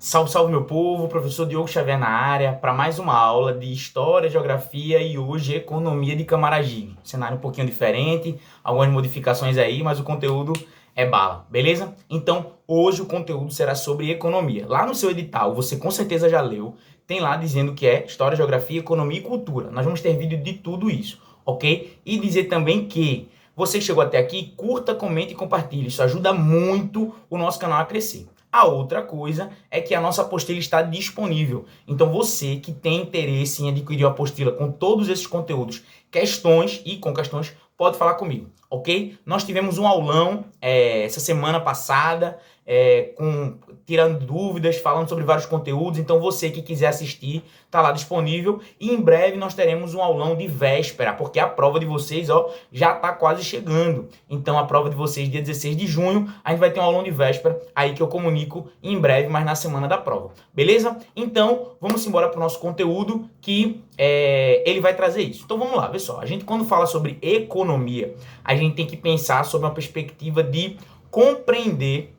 Salve, salve meu povo, professor Diogo Xavier na área, para mais uma aula de História, Geografia e hoje Economia de Camaragibe. Cenário um pouquinho diferente, algumas modificações aí, mas o conteúdo é bala, beleza? Então, hoje o conteúdo será sobre economia. Lá no seu edital, você com certeza já leu, tem lá dizendo que é História, Geografia, Economia e Cultura. Nós vamos ter vídeo de tudo isso, ok? E dizer também que você que chegou até aqui, curta, comente e compartilhe. Isso ajuda muito o nosso canal a crescer. A outra coisa é que a nossa apostila está disponível. Então você que tem interesse em adquirir a apostila com todos esses conteúdos, questões e com questões, pode falar comigo, ok? Nós tivemos um aulão essa semana passada, tirando dúvidas, falando sobre vários conteúdos. Então você que quiser assistir, está lá disponível. E em breve nós teremos um aulão de véspera, porque a prova de vocês já está quase chegando. Então a prova de vocês, dia 16 de junho, a gente vai ter um aulão de véspera aí que eu comunico em breve, mas na semana da prova. Beleza? Então vamos embora para o nosso conteúdo que ele vai trazer isso. Então vamos lá, pessoal. A gente quando fala sobre economia, a gente tem que pensar sobre uma perspectiva de compreender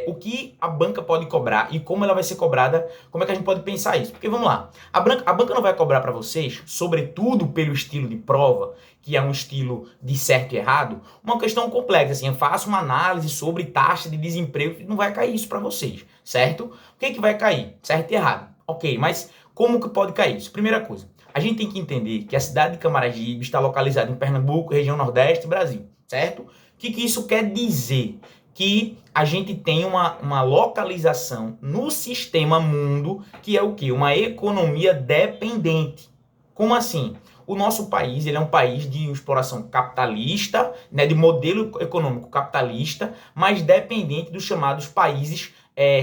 o que a banca pode cobrar e como ela vai ser cobrada, como é que a gente pode pensar isso? Porque vamos lá, a banca não vai cobrar para vocês, sobretudo pelo estilo de prova, que é um estilo de certo e errado, uma questão complexa, assim, eu faço uma análise sobre taxa de desemprego, não vai cair isso para vocês, certo? O que vai cair? Certo e errado. Ok, mas como que pode cair isso? Primeira coisa, a gente tem que entender que a cidade de Camaragibe está localizada em Pernambuco, região Nordeste, Brasil, certo? O que isso quer dizer? Que a gente tem uma localização no sistema mundo que é o quê? Uma economia dependente. Como assim? O nosso país ele é um país de exploração capitalista, né, de modelo econômico capitalista, mas dependente dos chamados países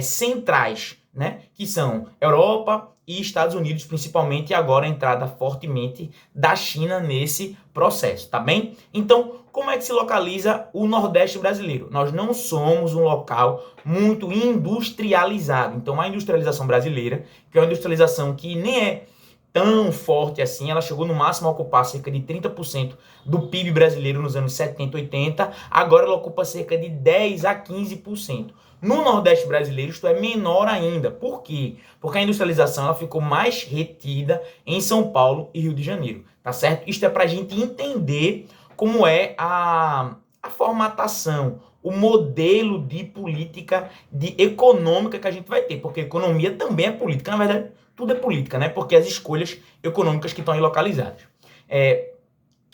centrais, né, que são Europa e Estados Unidos, principalmente, e agora a entrada fortemente da China nesse processo, tá bem? Então, como é que se localiza o Nordeste brasileiro? Nós não somos um local muito industrializado. Então, a industrialização brasileira, que é uma industrialização que nem é tão forte assim, ela chegou no máximo a ocupar cerca de 30% do PIB brasileiro nos anos 70, 80, agora ela ocupa cerca de 10 a 15%. No Nordeste brasileiro, isto é menor ainda. Por quê? Porque a industrialização ela ficou mais retida em São Paulo e Rio de Janeiro, tá certo? Isto é para a gente entender como é a formatação, o modelo de política econômica que a gente vai ter, porque economia também é política, na verdade, tudo é política, né? Porque as escolhas econômicas que estão aí localizadas.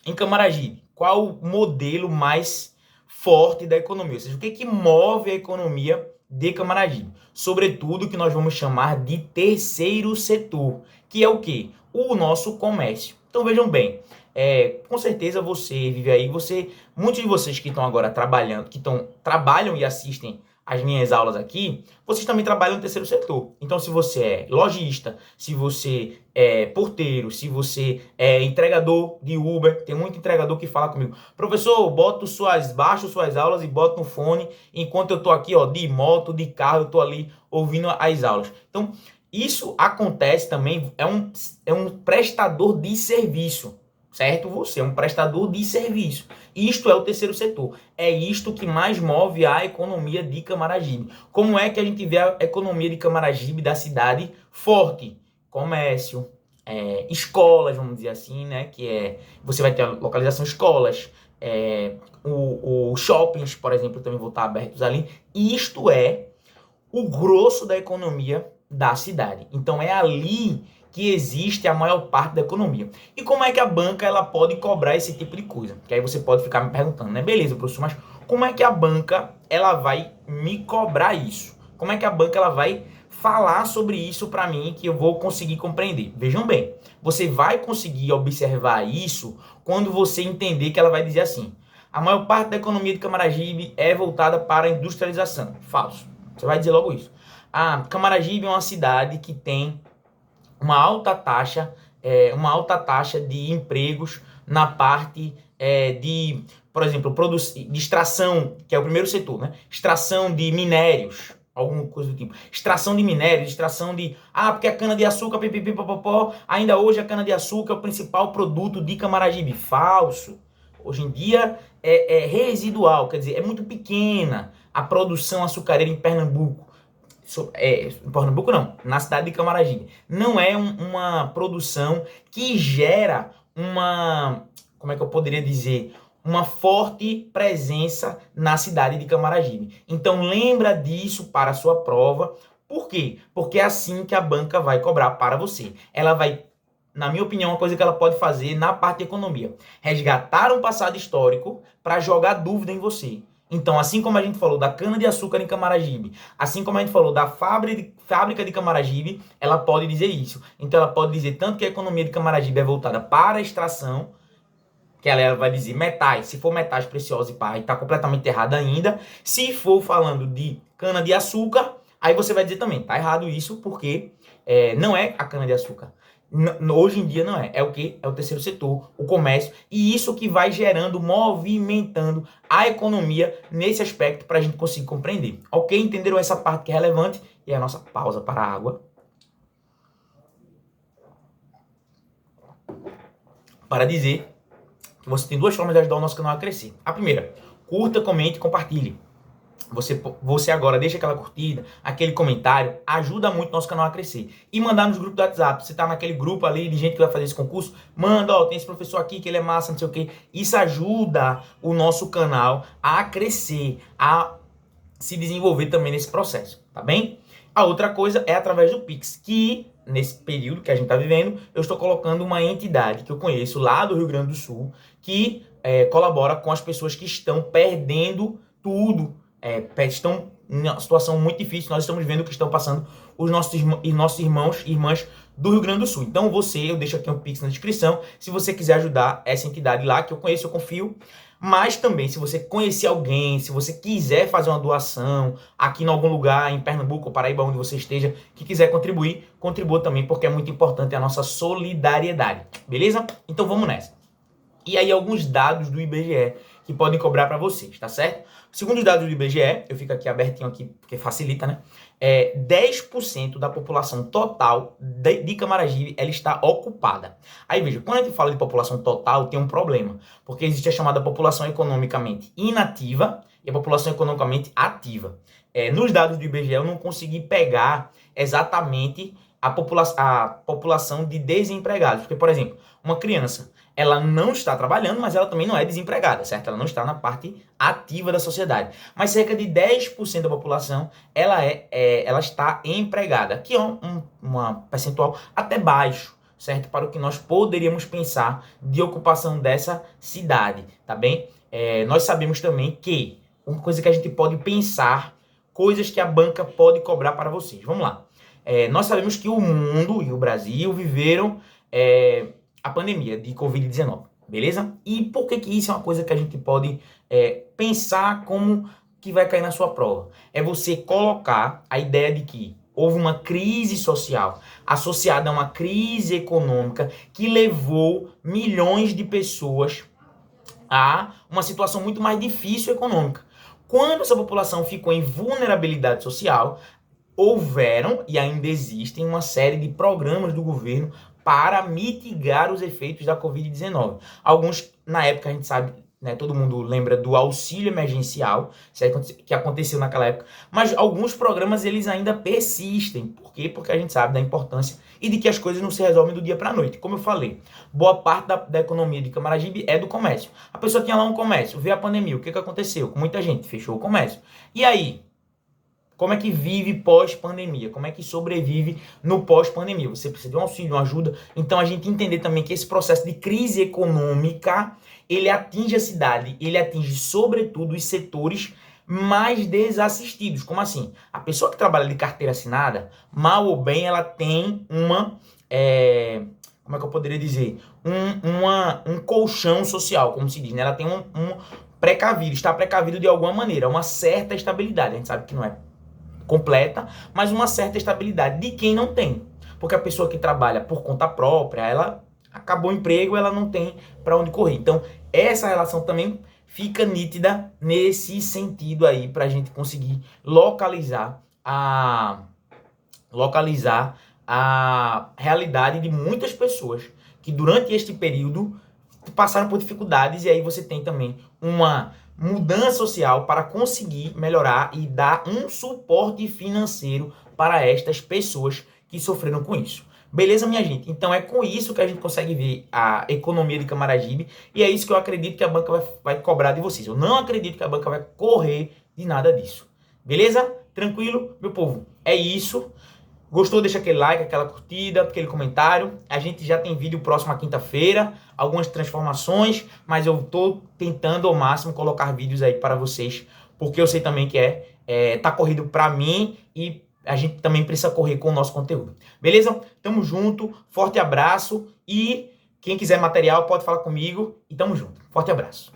Em Camaragibe, qual o modelo mais forte da economia? Ou seja, o que move a economia de Camaragibe? Sobretudo o que nós vamos chamar de terceiro setor, que é o quê? O nosso comércio. Então vejam bem, com certeza você vive aí, muitos de vocês que estão agora trabalhando, trabalham e assistem as minhas aulas aqui, vocês também trabalham no terceiro setor. Então, se você é lojista, se você é porteiro, se você é entregador de Uber, tem muito entregador que fala comigo, professor, baixo suas aulas e boto no fone, enquanto eu tô aqui, de moto, de carro, eu tô ali ouvindo as aulas. Então, isso acontece também, é um prestador de serviço, certo? Você é um prestador de serviço. Isto é o terceiro setor. É isto que mais move a economia de Camaragibe. Como é que a gente vê a economia de Camaragibe, da cidade, forte? Comércio, escolas, vamos dizer assim, né? Você vai ter a localização escolas, os shoppings, por exemplo, também vão estar abertos ali. Isto é o grosso da economia da cidade. Então é ali que existe a maior parte da economia. E como é que a banca ela pode cobrar esse tipo de coisa? Que aí você pode ficar me perguntando, né? Beleza, professor, mas como é que a banca ela vai me cobrar isso? Como é que a banca ela vai falar sobre isso para mim que eu vou conseguir compreender? Vejam bem, você vai conseguir observar isso quando você entender que ela vai dizer assim: a maior parte da economia de Camaragibe é voltada para a industrialização. Falso. Você vai dizer logo isso. Camaragibe é uma cidade que tem uma alta taxa de empregos na parte por exemplo, de extração, que é o primeiro setor, né? Extração de minérios, alguma coisa do tipo. Extração de minérios, extração de... porque a cana-de-açúcar, pipipipopopó, ainda hoje a cana-de-açúcar é o principal produto de Camaragibe. Falso. Hoje em dia é residual, quer dizer, é muito pequena a produção açucareira em Pernambuco. Em Pernambuco não, na cidade de Camaragibe. Não é uma produção que gera como é que eu poderia dizer? Uma forte presença na cidade de Camaragibe. Então lembra disso para a sua prova. Por quê? Porque é assim que a banca vai cobrar para você. Ela vai, na minha opinião, uma coisa que ela pode fazer na parte de economia. Resgatar um passado histórico para jogar dúvida em você. Então, assim como a gente falou da cana-de-açúcar em Camaragibe, assim como a gente falou da fábrica de Camaragibe, ela pode dizer isso. Então, ela pode dizer tanto que a economia de Camaragibe é voltada para a extração, que ela vai dizer metais, se for metais preciosos e pá, está completamente errado ainda. Se for falando de cana-de-açúcar, aí você vai dizer também, tá errado isso, porque não é a cana-de-açúcar. Hoje em dia não é. É o quê? É o terceiro setor, o comércio. E isso que vai gerando, movimentando a economia nesse aspecto para a gente conseguir compreender. Ok? Entenderam essa parte que é relevante? E a nossa pausa para a água. Para dizer que você tem duas formas de ajudar o nosso canal a crescer. A primeira, curta, comente e compartilhe. Você agora deixa aquela curtida, aquele comentário, ajuda muito o nosso canal a crescer. E mandar nos grupos do WhatsApp. Você tá naquele grupo ali de gente que vai fazer esse concurso, manda, ó, tem esse professor aqui que ele é massa, não sei o quê. Isso ajuda o nosso canal a crescer, a se desenvolver também nesse processo, tá bem? A outra coisa é através do Pix, que nesse período que a gente tá vivendo, eu estou colocando uma entidade que eu conheço lá do Rio Grande do Sul, que colabora com as pessoas que estão perdendo tudo, estão em uma situação muito difícil. Nós estamos vendo o que estão passando os nossos irmãos e irmãs do Rio Grande do Sul. Então eu deixo aqui um Pix na descrição, se você quiser ajudar essa entidade lá, que eu conheço, eu confio. Mas também, se você conhecer alguém, se você quiser fazer uma doação aqui em algum lugar, em Pernambuco ou Paraíba, onde você esteja, que quiser contribuir, contribua também, porque é muito importante a nossa solidariedade. Beleza? Então vamos nessa. E aí alguns dados do IBGE que podem cobrar para vocês, tá certo? Segundo os dados do IBGE, eu fico aqui abertinho aqui, porque facilita, né? 10% da população total de Camaragibe, ela está ocupada. Aí veja, quando a gente fala de população total, tem um problema, porque existe a chamada população economicamente inativa e a população economicamente ativa. Nos dados do IBGE, eu não consegui pegar exatamente a população de desempregados, porque, por exemplo, uma criança, ela não está trabalhando, mas ela também não é desempregada, certo? Ela não está na parte ativa da sociedade. Mas cerca de 10% da população, ela está empregada, que é uma percentual até baixo, certo? Para o que nós poderíamos pensar de ocupação dessa cidade, tá bem? Nós sabemos também que uma coisa que a gente pode pensar, coisas que a banca pode cobrar para vocês. Vamos lá. Nós sabemos que o mundo e o Brasil viveram a pandemia de Covid-19, beleza? E por que isso é uma coisa que a gente pode pensar como que vai cair na sua prova? É você colocar a ideia de que houve uma crise social associada a uma crise econômica que levou milhões de pessoas a uma situação muito mais difícil econômica. Quando essa população ficou em vulnerabilidade social, houveram e ainda existem uma série de programas do governo para mitigar os efeitos da Covid-19. Alguns, na época, a gente sabe, né, todo mundo lembra do auxílio emergencial, que aconteceu naquela época, mas alguns programas eles ainda persistem. Por quê? Porque a gente sabe da importância e de que as coisas não se resolvem do dia para a noite. Como eu falei, boa parte da economia de Camaragibe é do comércio. A pessoa tinha lá um comércio, veio a pandemia, o que aconteceu? Com muita gente, fechou o comércio. E aí? Como é que vive pós-pandemia? Como é que sobrevive no pós-pandemia? Você precisa de um auxílio, uma ajuda. Então, a gente entender também que esse processo de crise econômica, ele atinge a cidade, ele atinge, sobretudo, os setores mais desassistidos. Como assim? A pessoa que trabalha de carteira assinada, mal ou bem, ela tem como é que eu poderia dizer? Um colchão social, como se diz, né? Ela tem um precavido, está precavido de alguma maneira, uma certa estabilidade. A gente sabe que não é completa, mas uma certa estabilidade de quem não tem. Porque a pessoa que trabalha por conta própria, ela acabou o emprego, ela não tem para onde correr. Então, essa relação também fica nítida nesse sentido aí, para a gente conseguir localizar a realidade de muitas pessoas que durante este período passaram por dificuldades, e aí você tem também uma mudança social para conseguir melhorar e dar um suporte financeiro para estas pessoas que sofreram com isso. Beleza, minha gente? Então é com isso que a gente consegue ver a economia de Camaragibe e é isso que eu acredito que a banca vai cobrar de vocês. Eu não acredito que a banca vai correr de nada disso. Beleza? Tranquilo, meu povo? É isso. Gostou? Deixa aquele like, aquela curtida, aquele comentário. A gente já tem vídeo próximo à quinta-feira, algumas transformações, mas eu tô tentando ao máximo colocar vídeos aí para vocês, porque eu sei também que tá corrido para mim e a gente também precisa correr com o nosso conteúdo. Beleza? Tamo junto, forte abraço e quem quiser material pode falar comigo e tamo junto. Forte abraço.